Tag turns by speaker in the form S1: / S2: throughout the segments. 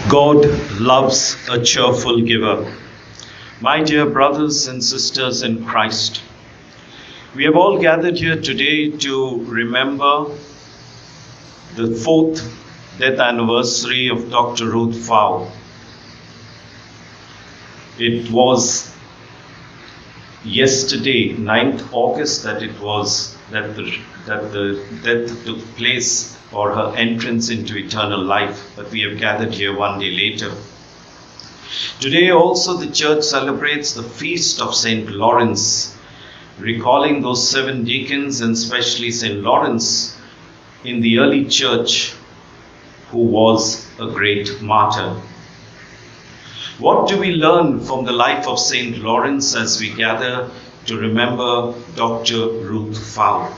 S1: God loves a cheerful giver. My dear brothers and sisters in Christ, we have all gathered here today to remember the fourth death anniversary of Dr. Ruth Pfau. It was yesterday, 9th August, that the death took place, or her entrance into eternal life, but we have gathered here one day later. Today also the church celebrates the feast of St. Lawrence, recalling those 7 deacons and especially St. Lawrence in the early church, who was a great martyr. What do we learn from the life of St. Lawrence as we gather to remember Dr. Ruth Pfau?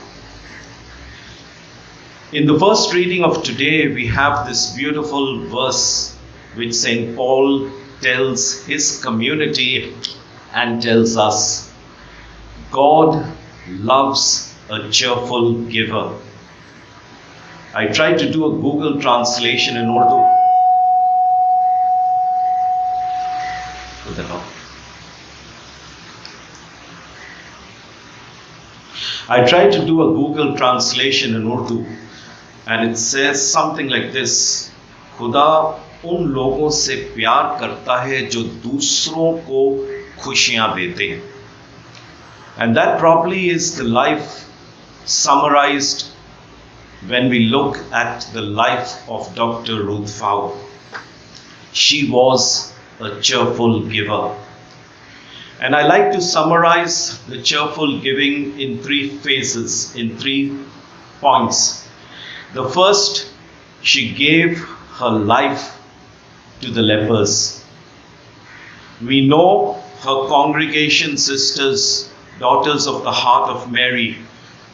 S1: In the first reading of today, we have this beautiful verse which St. Paul tells his community and tells us. God loves a cheerful giver. I tried to do a Google translation in Urdu. I tried to do a Google translation in Urdu, and it says something like this: खुदा उन लोगों से प्यार करता है जो दूसरों को खुशियां देते हैं. And that probably is the life summarized when we look at the life of Dr. Ruth Pfau. She was a cheerful giver. And I like to summarize the cheerful giving in 3 phases, in 3 points. The first, she gave her life to the lepers. We know her congregation sisters, daughters of the Heart of Mary,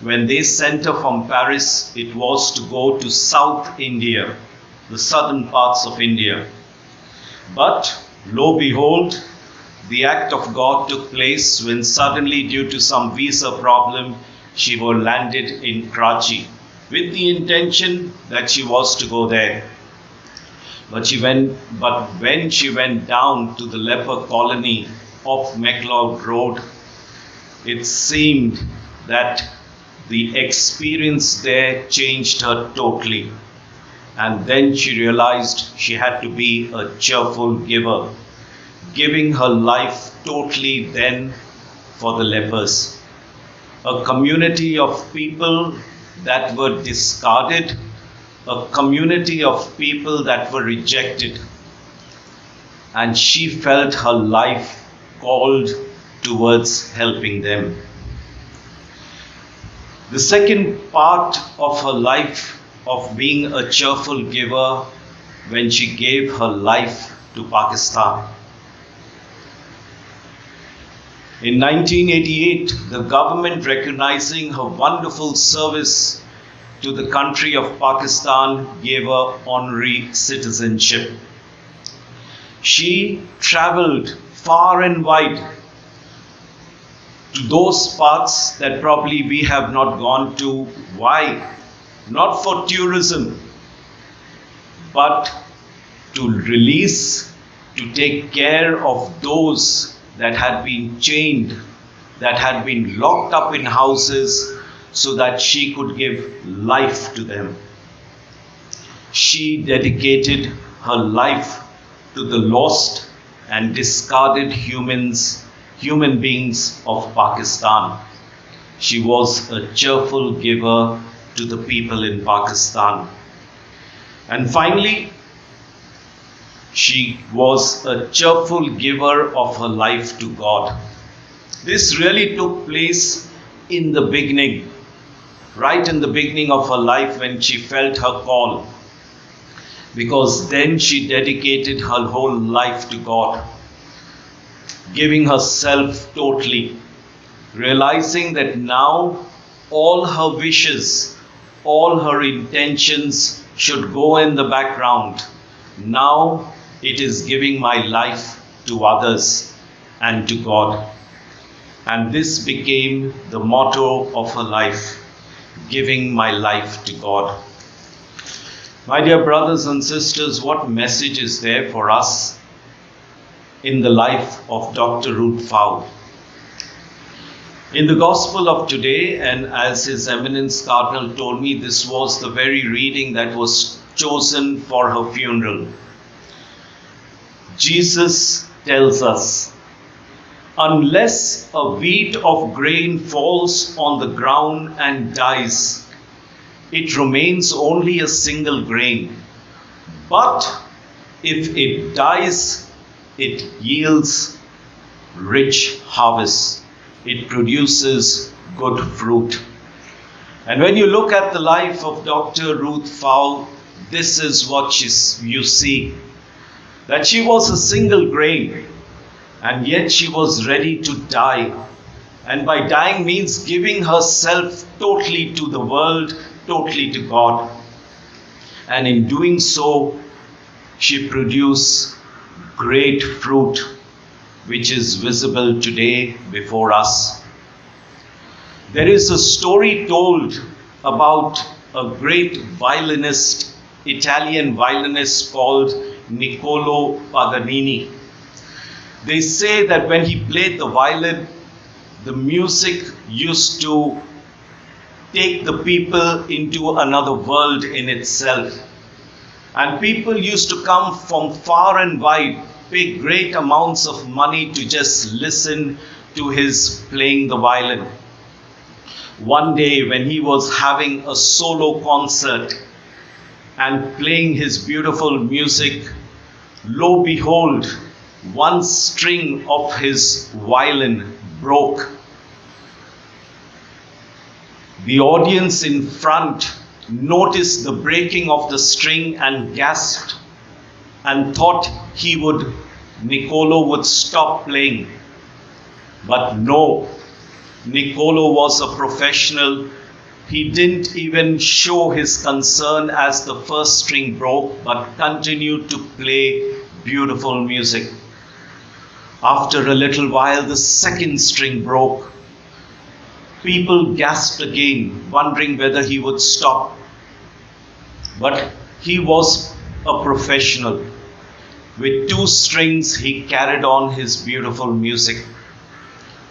S1: when they sent her from Paris, it was to go to South India, the southern parts of India. But lo behold, the act of God took place when suddenly, due to some visa problem, she was landed in Karachi with the intention that she was to go there. But when she went down to the leper colony of McLeod Road, it seemed that the experience there changed her totally. And then she realized she had to be a cheerful giver, giving her life totally then for the lepers. A community of people that were discarded, a community of people that were rejected. And she felt her life called towards helping them. The second part of her life of being a cheerful giver, when she gave her life to Pakistan. In 1988, the government, recognizing her wonderful service to the country of Pakistan, gave her honorary citizenship. She traveled far and wide to those parts that probably we have not gone to. Why? Not for tourism, but to release, to take care of those that had been chained, that had been locked up in houses, so that she could give life to them. She dedicated her life to the lost and discarded human beings of Pakistan. She was a cheerful giver to the people in Pakistan. And finally, she was a cheerful giver of her life to God. This really took place in the beginning, right in the beginning of her life, when she felt her call. Because then she dedicated her whole life to God, giving herself totally, realizing that now all her wishes, all her intentions should go in the background. Now it is giving my life to others and to God. And this became the motto of her life, giving my life to God. My dear brothers and sisters, what message is there for us in the life of Dr. Ruth Pfau? In the Gospel of today, and as His Eminence Cardinal told me, this was the very reading that was chosen for her funeral. Jesus tells us, unless a wheat of grain falls on the ground and dies, it remains only a single grain. But if it dies, it yields rich harvest. It produces good fruit. And when you look at the life of Dr. Ruth Pfau, this is what you see. That she was a single grain, and yet she was ready to die. And by dying means giving herself totally to the world, totally to God. And in doing so, she produced great fruit, which is visible today before us. There is a story told about a great violinist, Italian violinist called Niccolo Paganini. They say that when he played the violin, the music used to take the people into another world in itself. And people used to come from far and wide, pay great amounts of money to just listen to his playing the violin. One day when he was having a solo concert and playing his beautiful music, lo behold, one string of his violin broke. The audience in front noticed the breaking of the string and gasped and thought Niccolo would stop playing. But no, Niccolo was a professional. He didn't even show his concern as the first string broke, but continued to play beautiful music. After a little while, the second string broke. People gasped again, wondering whether he would stop. But he was a professional. With two strings, he carried on his beautiful music.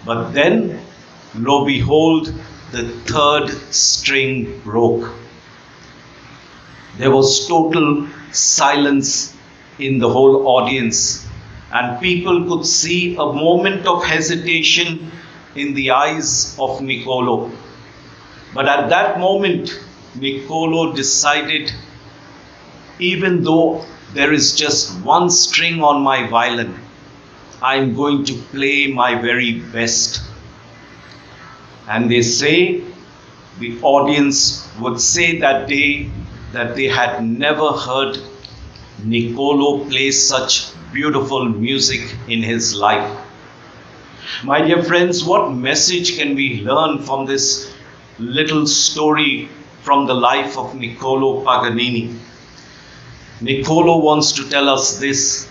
S1: But then, lo behold, the third string broke. There was total silence in the whole audience, and people could see a moment of hesitation in the eyes of Niccolo. But at that moment, Niccolo decided, even though there is just one string on my violin, I'm going to play my very best. And they say, the audience would say that day that they had never heard Niccolo play such beautiful music in his life. My dear friends, what message can we learn from this little story from the life of Niccolo Paganini? Niccolo wants to tell us this,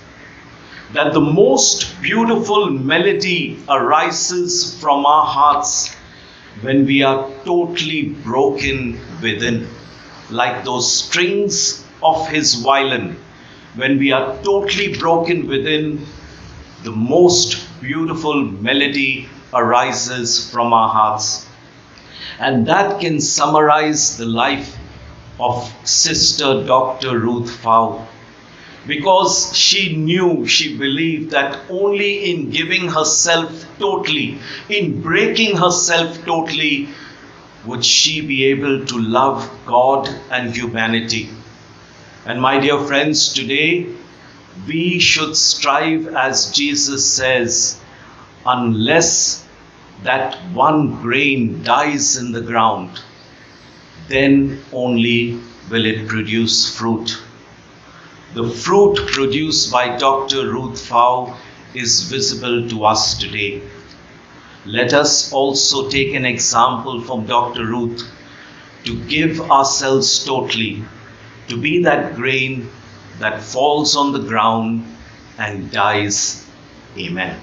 S1: that the most beautiful melody arises from our hearts when we are totally broken within, like those strings of his violin. When we are totally broken within, the most beautiful melody arises from our hearts. And that can summarize the life of Sister Dr. Ruth Pfau, because she believed that only in giving herself totally, in breaking herself totally, would she be able to love God and humanity. And my dear friends, today we should strive, as Jesus says, unless that one grain dies in the ground, then only will it produce fruit. The fruit produced by Dr. Ruth Pfau is visible to us today. Let us also take an example from Dr. Ruth to give ourselves totally, to be that grain that falls on the ground and dies. Amen.